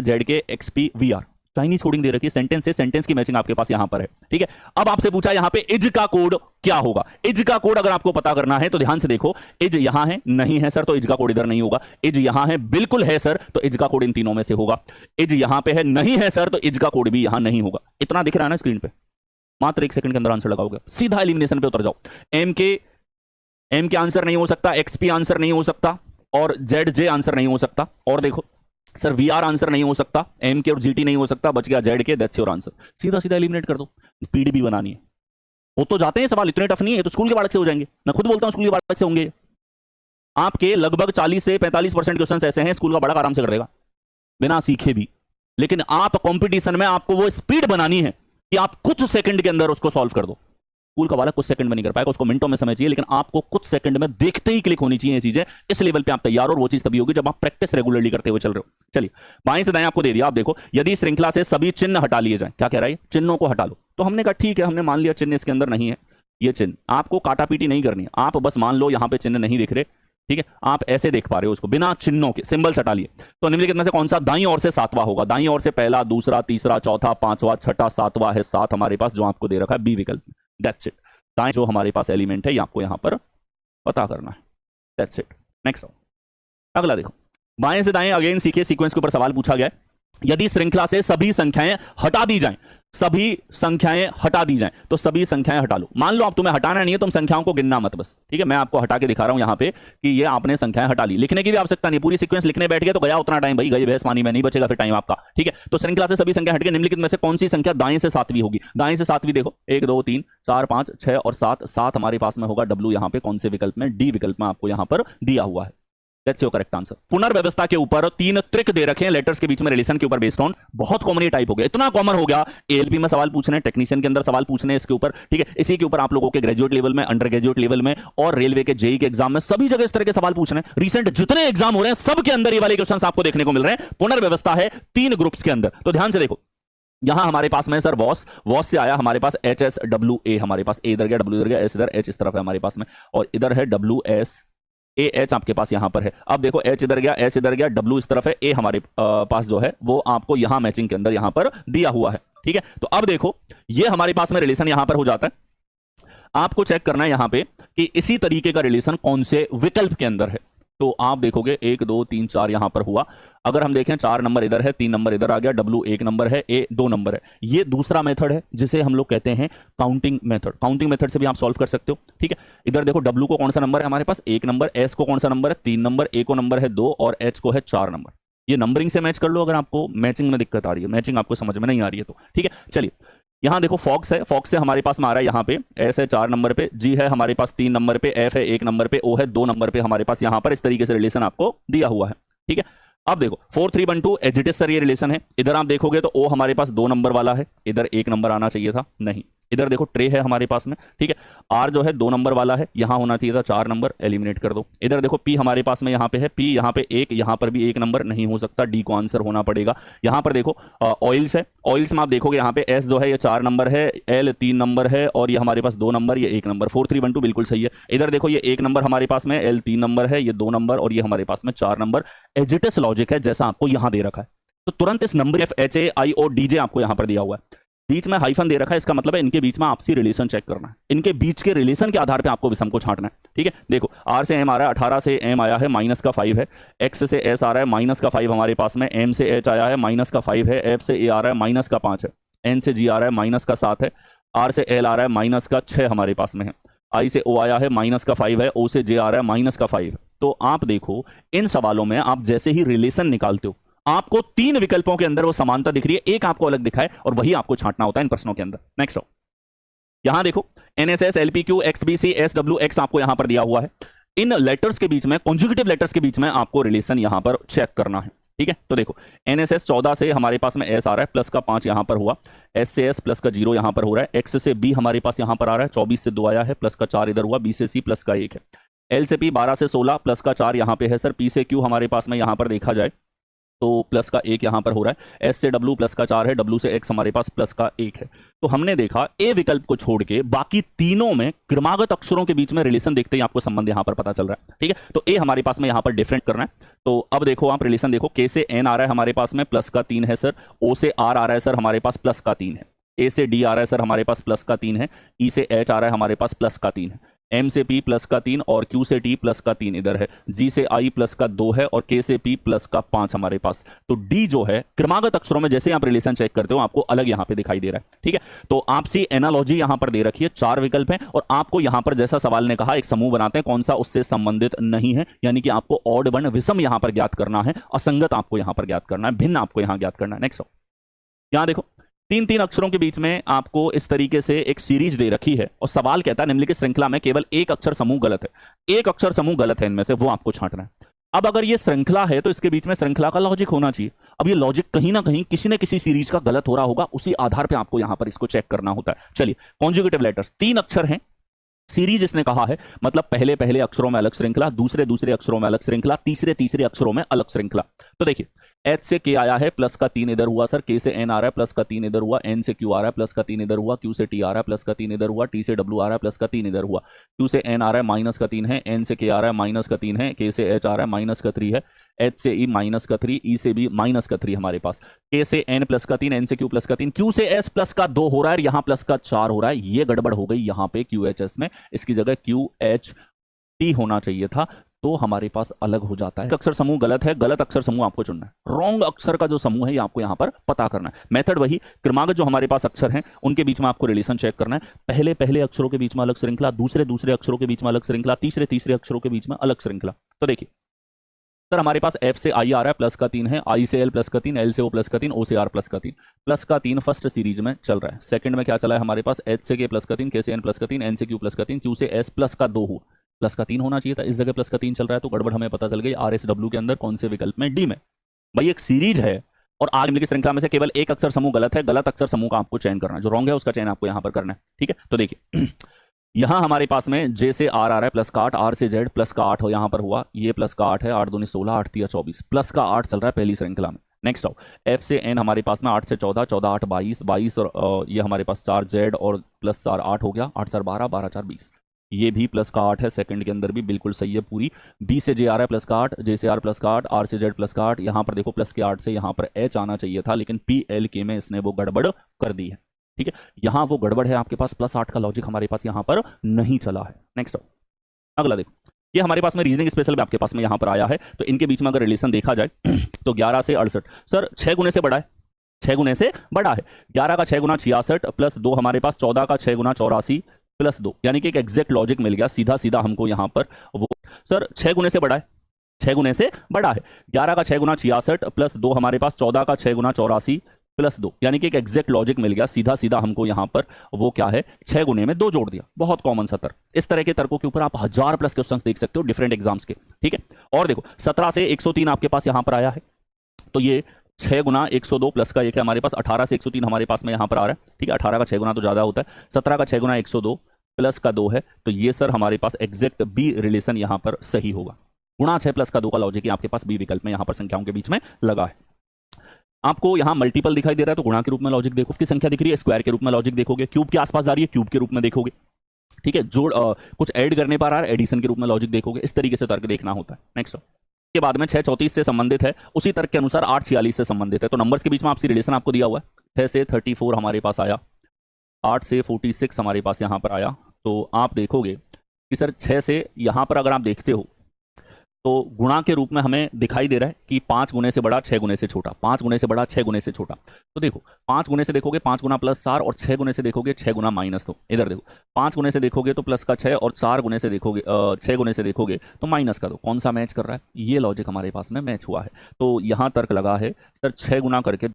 Z K X P V R, Chinese coding दे रखी है, सेंटेंस से सेंटेंस की मैचिंग आपके पास यहां पर है। ठीक है, अब आपसे पूछा यहां पे इज का कोड क्या होगा। इज का कोड अगर आपको पता करना है तो ध्यान से देखो, इज यहां है, नहीं है सर तो इज का कोड इधर नहीं होगा। इज यहां है, बिल्कुल है सर तो इज का कोड इन तीनों में से होगा। इज यहां पे है, नहीं है सर तो इज का कोड भी यहां नहीं होगा। इतना दिख रहा है ना स्क्रीन पे, मात्र 1 सेकंड के अंदर आंसर लगाओगे, सीधा एलिमिनेशन पे उतर जाओ। एम के आंसर नहीं हो सकता, एक्सपी आंसर नहीं हो सकता, और जेड जे आंसर नहीं हो सकता। और देखो सर वी आर आंसर नहीं हो सकता, एम के और जीटी नहीं हो सकता, बच गया जेड के, दैट्स योर आंसर। सीधा सीधा एलिमिनेट कर दो। पीडीबी बनानी है, वो तो जाते हैं सवाल, इतने टफ नहीं है, तो स्कूल के बालक से हो जाएंगे। मैं खुद बोलता हूं स्कूल के बालक से होंगे। आपके लगभग 40 से 45% क्वेश्चन ऐसे हैं स्कूल का बालक आराम से कर देगा बिना सीखे भी। लेकिन आप कंपटीशन में आपको वो स्पीड बनानी है कि आप कुछ सेकंड के अंदर उसको सॉल्व कर दो। स्कूल का बालक कुछ सेकंड में नहीं कर पाएगा, उसको मिनटों में समय चाहिए, लेकिन आपको कुछ सेकंड में देखते ही क्लिक होनी चाहिए ये चीजें। इस लेवल पे आप तैयार हो, और वो चीज तभी होगी जब आप प्रैक्टिस रेगुलरली करते हुए चल रहे हो। चलिए बाएं से दाएं आपको दे दिया। आप देखो, यदि श्रृंखला से सभी चिन्ह हटा लिए जाए, क्या कह रहा है, चिन्हों को हटा लो। तो हमने कहा ठीक है, हमने मान लिया चिन्ह इसके अंदर नहीं है। ये चिन्ह आपको काटा पीटी नहीं करनी है, आप बस मान लो यहां पे चिन्ह नहीं दिख रहे। ठीक है, आप ऐसे देख पा रहे हो उसको, बिना चिन्हों के, सिंबल्स हटा लिए। तो निम्नलिखित में से कौन सा दाईं ओर से सातवां होगा। दाईं ओर से पहला, दूसरा, तीसरा, चौथा, पांचवा, छठा, सातवां है। 7 हमारे पास जो आपको दे रखा है बी विकल्प। दैट्स इट, दाएं जो हमारे पास एलिमेंट है ये आपको यहां पर पता करना है। That's it. नेक्स्ट अगला देखो, बाएं से दाएं अगेन सीखे सीक्वेंस के ऊपर सवाल पूछा गया है। यदि श्रृंखला से सभी संख्याएं हटा दी जाएं, सभी संख्याएं हटा दी जाएं, तो सभी संख्याएं हटा लो। मान लो आप, तुम्हें हटाना नहीं है, तुम संख्याओं को गिनना मत बस। ठीक है, मैं आपको हटा के दिखा रहा हूं यहां पे कि ये आपने संख्याएं हटा ली। लिखने की भी आवश्यकता नहीं, पूरी सीक्वेंस लिखने बैठ गए तो गया उतना टाइम, भाई गई भैंस पानी में, नहीं बचेगा फिर टाइम आपका। ठीक है, तो श्रृंखला से सभी संख्या हट के निम्नलिखित में से कौन सी संख्या दाएं से सातवीं होगी। दाएं से सातवीं देखो, 1 2 3 4 5 6 और 7। 7 हमारे पास में होगा डब्ल्यू यहां पे कौन से विकल्प में, डी विकल्प में आपको यहां पर दिया हुआ है। That's your correct answer. पुनर्व्यवस्था के ऊपर 3 ट्रिक दे रखे हैं लेटर्स के बीच में रिलेशन के ऊपर बेस्ड ऑन। बहुत कॉमन ये टाइप हो गया, इतना कॉमन हो गया, एएलपी में सवाल पूछने, टेक्नीशियन के अंदर सवाल पूछने इसके ऊपर। ठीक है, इसी के ऊपर आप लोगों के ग्रेजुएट लेवल में, अंडर ग्रेजुएट लेवल में, और रेलवे के जेई के एग्जाम में, सभी जगह इस तरह के सवाल पूछने। रिसेंट जितने एग्जाम हो रहे हैं सबके अंदर ये वाले क्वेश्चन आपको देखने को मिल रहे हैं। पुनर्व्यवस्था है 3 ग्रुप्स के अंदर। तो ध्यान से देखो, यहां हमारे पास में सर वॉस से आया हमारे पास एच एस डब्ल्यू ए, हमारे पास ए इधर गया, डब्ल्यू इधर गया, एस इधर, एच इस तरफ है हमारे पास में, और इधर है डब्ल्यू एस ए एच आपके पास यहां पर है। अब देखो एच इधर गया, एस इधर गया, डब्ल्यू इस तरफ है, ए हमारे पास जो है वो आपको यहां मैचिंग के अंदर यहां पर दिया हुआ है। ठीक है, तो अब देखो ये हमारे पास में रिलेशन यहां पर हो जाता है। आपको चेक करना है यहां पे कि इसी तरीके का रिलेशन कौन से विकल्प के अंदर है। तो आप देखोगे 1 2 3 4 यहां पर हुआ। अगर हम देखें 4 नंबर इधर है, 3 नंबर इधर आ गया, डब्ल्यू 1 नंबर है, ए 2 नंबर है। ये दूसरा मेथड है जिसे हम लोग कहते हैं काउंटिंग मेथड। काउंटिंग मेथड से भी आप सॉल्व कर सकते हो। ठीक है, इधर देखो डब्ल्यू को कौन सा नंबर है हमारे पास, 1 नंबर, एस को कौन सा नंबर है, 3 नंबर, ए को नंबर है 2, और एच को है 4 नंबर। ये नंबरिंग से मैच कर लो अगर आपको मैचिंग में दिक्कत आ रही है, मैचिंग आपको समझ में नहीं आ रही है तो। ठीक है, चलिए यहां देखो फॉक्स है, फॉक्स से हमारे पास में आ रहा है यहाँ पे, एस है 4 नंबर पे, जी है हमारे पास 3 नंबर पे, एफ है 1 नंबर पे, ओ है 2 नंबर पे हमारे पास यहां पर। इस तरीके से रिलेशन आपको दिया हुआ है। ठीक है, अब देखो 4 3 1 2 एजिटिस सर ये रिलेशन है। इधर आप देखोगे तो ओ हमारे पास 2 नंबर वाला है, इधर 1 नंबर आना चाहिए था, नहीं। इधर देखो ट्रे है हमारे पास में। ठीक है, आर जो है 2 नंबर वाला है, यहां होना चाहिए था 4 नंबर, एलिमिनेट कर दो। इधर देखो पी हमारे पास में यहां पे है, पी यहां पे 1, यहां पर भी 1 नंबर नहीं हो सकता, डी को आंसर होना पड़ेगा। यहां पर देखो ऑयल्स है, ऑयल्स में आप देखोगे यहां पे एस जो है ये 4 नंबर है, एल 3 नंबर है, और ये हमारे पास 2 नंबर, ये 1 नंबर। 4 3 1 2 बिल्कुल सही है। इधर देखो ये 1 नंबर हमारे पास में, एल 3 नंबर है, ये 2 नंबर, और ये हमारे पास में 4 नंबर। एजिटस लॉजिक है जैसा आपको यहां दे रखा है। तो तुरंत इस नंबर F H A I O D J आपको यहां पर दिया हुआ है, बीच में हाइफन दे रखा है, इसका मतलब है इनके बीच में आपसी रिलेशन चेक करना है। इनके बीच के रिलेशन के आधार पे आपको विषम को छांटना है। ठीक है, देखो आर से एम आ रहा है, 18 से एम आया है, माइनस का 5 है, एक्स से एस आ रहा है, माइनस का 5 हमारे पास में, एम से एच आया है, माइनस का 5 है, एफ से ए आ रहा है, माइनस का 5 है, एन से जी आ रहा है, माइनस का 7 है, आर से एल आ रहा है, माइनस का 6 हमारे पास में है, आई से ओ आया है, माइनस का 5 है, ओ से जे आ रहा है, माइनस का 5। तो आप देखो इन सवालों में आप जैसे ही रिलेशन निकालते हो आपको 3 विकल्पों के अंदर वो समानता दिख रही है, एक आपको अलग दिखाए, और वही आपको छांटना होता है इन प्रश्नों के अंदर। नेक्स्ट यहां देखो एनएसएस एलपीक्यू एक्सबीसी एसडब्ल्यू एक्स आपको यहां पर दिया हुआ है। इन लेटर्स के बीच में, कॉन्जुगेटिव लेटर्स के बीच में आपको रिलेशन यहां पर चेक करना है। ठीक है, तो देखो एनएसएस 14 से हमारे पास में एस आ रहा है, प्लस का 5 यहां पर हुआ, एस से एस प्लस का 0 यहां पर हो रहा है, एक्स से बी हमारे पास यहां पर आ रहा है, 24 से 2 आया है, प्लस का 4 इधर हुआ, बी से सी प्लस का 1 है, एल से पी 12 से 16 प्लस का 4 यहां पे है सर, पी से क्यू हमारे पास में यहां पर देखा जाए तो प्लस का 1 यहां पर हो रहा है, एस से डब्ल्यू प्लस का 4 है, डब्ल्यू से एक्स हमारे पास प्लस का 1 है। तो हमने देखा ए विकल्प को छोड़ के बाकी तीनों में क्रमागत अक्षरों के बीच में रिलेशन देखते ही आपको संबंध यहां पर पता चल रहा है। ठीक है, तो ए हमारे पास में यहां पर डिफरेंट करना है। तो अब देखो आप रिलेशन देखो, के से एन आ रहा है हमारे पास में प्लस का 3 है सर, ओ से आर आ रहा है सर हमारे पास प्लस का 3 है, ए से डी आ रहा है सर हमारे पास प्लस का 3 है, ई से एच आ रहा है हमारे पास प्लस का 3 है, एम से पी प्लस का 3 और क्यू से टी प्लस का 3 इधर है, जी से आई प्लस का 2 है और के से पी प्लस का 5 हमारे पास। तो डी जो है क्रमागत अक्षरों में जैसे आप रिलेशन चेक करते हो आपको अलग यहां पे दिखाई दे रहा है। ठीक है, तो आपसी एनालॉजी यहां पर दे रखी है, 4 विकल्प हैं और आपको यहां पर जैसा सवाल ने कहा एक समूह बनाते हैं, कौन सा उससे संबंधित नहीं है, यानी कि आपको ऑड वन विषम यहां पर ज्ञात करना है, असंगत आपको यहां पर ज्ञात करना है, भिन्न आपको यहां ज्ञात करना है। नेक्स्ट यहां देखो 3 अक्षरों के बीच में आपको इस तरीके से एक सीरीज दे रखी है और सवाल कहता है निम्नलिखित श्रृंखला में केवल एक अक्षर समूह गलत है, एक अक्षर समूह गलत है इनमें से, वो आपको छांटना है। अब अगर ये श्रृंखला है तो इसके बीच में श्रृंखला का लॉजिक होना चाहिए। अब ये लॉजिक कहीं ना कहीं किसी न किसी सीरीज का गलत हो रहा होगा, उसी आधार पर आपको यहां पर इसको चेक करना होता है। चलिए कॉन्जुगेटिव लेटर्स 3 अक्षर हैं, सीरीज इसने कहा है, मतलब पहले पहले अक्षरों में अलग श्रृंखला, दूसरे दूसरे अक्षरों में अलग श्रृंखला, तीसरे तीसरे अक्षरों में अलग श्रृंखला। तो देखिए एच से के आया है प्लस का 3 इधर हुआ सर, के से एन आ रहा है प्लस का 3 इधर हुआ, एन से क्यू आ रहा है प्लस का 3 इधर हुआ, क्यू से टी आ रहा है प्लस का 3 इधर हुआ, टी से डब्ल्यू आ रहा है प्लस का 3 इधर हुआ, क्यू से एन आ रहा है माइनस का 3 है, एन से के आ रहा है माइनस का 3 है, के से एच आ रहा है माइनस का 3 है, एच से ई माइनस का 3, ई से बी माइनस का 3 हमारे पास, के से एन प्लस का 3, एन से क्यू प्लस का 3, क्यू से एस प्लस का 2 हो रहा है, यहां प्लस का 4 हो रहा है। ये गड़बड़ हो गई यहां पे क्यू एच एस में, इसकी जगह क्यू एच टी होना चाहिए था, तो हमारे पास अलग हो जाता है। अक्षर समूह गलत है, गलत अक्षर समूह आपको चुनना है, रॉन्ग अक्षर का जो समूह है ये आपको यहां पर पता करना है। मेथड वही, क्रमागत जो हमारे पास अक्षर हैं उनके बीच में आपको रिलेशन चेक करना है, पहले पहले अक्षरों के बीच में अलग श्रृंखला, दूसरे दूसरे अक्षरों के बीच में अलग श्रृंखला, तीसरे तीसरे अक्षरों के बीच में अलग श्रृंखला। तो देखिए सर हमारे पास एफ से आई आ रहा है प्लस का 3 है, आई से एल प्लस का 3, एल से ओ प्लस का 3, ओ से आर प्लस का 3, प्लस का 3 फर्स्ट सीरीज में चल रहा है। सेकंड में क्या चला है हमारे पास, एच से के प्लस का 3, के से एन प्लस का 3, एन से क्यू प्लस का 3, क्यू से एस प्लस का 2 हो, प्लस का 3 होना चाहिए था, इस जगह प्लस का 3 चल रहा है, तो गड़बड़ हमें पता चल गई आर एस डब्ल्यू के अंदर कौन से विकल्प में, डी में। भाई एक सीरीज है और आर निम्नलिखित श्रृंखला में से केवल एक अक्षर समूह गलत है, गलत अक्षर समूह का आपको चयन करना है, जो रॉन्ग है उसका चयन आपको यहां पर करना है। ठीक है, तो देखिए यहां हमारे पास में जे से आर आ रहा है प्लस का 8, आर से जेड प्लस का 8 हो, यहां पर हुआ ये प्लस का 8 है, 8 दूनी 16, 8 तिया 24, प्लस का 8 चल रहा है पहली श्रृंखला में। नेक्स्ट आओ एफ से एन हमारे पास में 8 से 14, 14 8 22, 22 और ये हमारे पास 4 जेड और प्लस 4 8 हो गया, 8 4 12, 12 4 20, ये भी प्लस का 8 है, सेकंड के अंदर भी बिल्कुल सही है पूरी। बी से जे आ रहा है प्लस का 8, जे से आर प्लस का 8, आर से जेड प्लस का 8, यहाँ पर देखो प्लस के 8 से यहाँ पर एच आना चाहिए था, लेकिन पी एल के में इसने वो गड़बड़ कर दी है। ठीक है, यहां वो गड़बड़ है, आपके पास प्लस 8 का लॉजिक हमारे पास यहां पर नहीं चला है। नेक्स्ट अगला देखो, ये हमारे पास में रीजनिंग स्पेशल में आपके पास में यहां पर आया है, तो इनके बीच में अगर रिलेशन देखा जाए तो 11 से 68 सर 6 गुने से बड़ा है, 6 गुने से बड़ा है, 11 का 6 गुना 66 प्लस 2 हमारे पास 14 का 6 गुना 84 प्लस 2, यानी कि एक एग्जैक्ट लॉजिक मिल गया, सीधा सीधा हमको यहां पर वो सर 6 गुने से बड़ा है, 6 गुने से बड़ा है, 11 का 6 गुना 66 प्लस 2 हमारे पास 14 का 6 गुना 84 प्लस 2, यानी कि एक एग्जैक्ट लॉजिक मिल गया, सीधा सीधा हमको यहां पर वो क्या है 6 गुने में 2 जोड़ दिया, बहुत कॉमन सा तर्क। इस तरह के तर्कों के ऊपर आप 1000 प्लस क्वेश्चंस देख सकते हो डिफरेंट एग्जाम्स के। ठीक है, और देखो 17 से 103 आपके पास यहां पर आया है, तो ये 6 गुना 102 प्लस का एक है हमारे पास, 18 से 103 हमारे पास में यहां पर आ रहा है। ठीक है, 18 का 6 गुना तो ज्यादा होता है, 17 का 6 गुना 102 प्लस का 2 है, तो ये सर हमारे पास एग्जैक्ट बी रिलेशन यहां पर सही होगा, गुणा 6 प्लस का 2 का लॉजिक आपके पास बी विकल्प में यहां पर संख्याओं के बीच में लगा है। आपको यहां मल्टीपल दिखाई दे रहा है तो गुणा के रूप में लॉजिक देखो, उसकी संख्या दिख रही है स्क्वायर के रूप में लॉजिक देखोगे, क्यूब के आसपास जा रही है क्यूब के रूप में देखोगे। ठीक है, जोड़ कुछ ऐड करने पर आ रहा है एडिशन के रूप में लॉजिक देखोगे, इस तरीके से तर्क देखना होता है। नेक्स्ट के बाद में 6 34 से संबंधित है, उसी तर्क के अनुसार 8 46 से संबंधित है, तो नंबर्स के बीच में आपसी रिलेशन आपको दिया हुआ है, 6 से 34 हमारे पास आया, 8 से 46 हमारे पास यहां पर आया, तो आप देखोगे कि सर 6 से यहां पर अगर आप देखते हो तो गुणा के रूप में हमें दिखाई दे रहा है कि 5 गुने से बड़ा 6 गुने से छोटा, 5 गुने से बड़ा 6 गुने से छोटा। तो देखो 5 गुने से देखोगे 5 गुना प्लस 4 और 6 गुने से देखोगे 6 गुना माइनस 2। इधर देखो 5 गुने से देखोगे तो प्लस का 6 और 4 गुने से देखोगे 6 गुने से देखोगे तो माइनस का 2। कौन सा मैच कर रहा है? ये लॉजिक हमारे पास में मैच हुआ है। तो यहाँ तर्क लगा है सर 6 गुना करके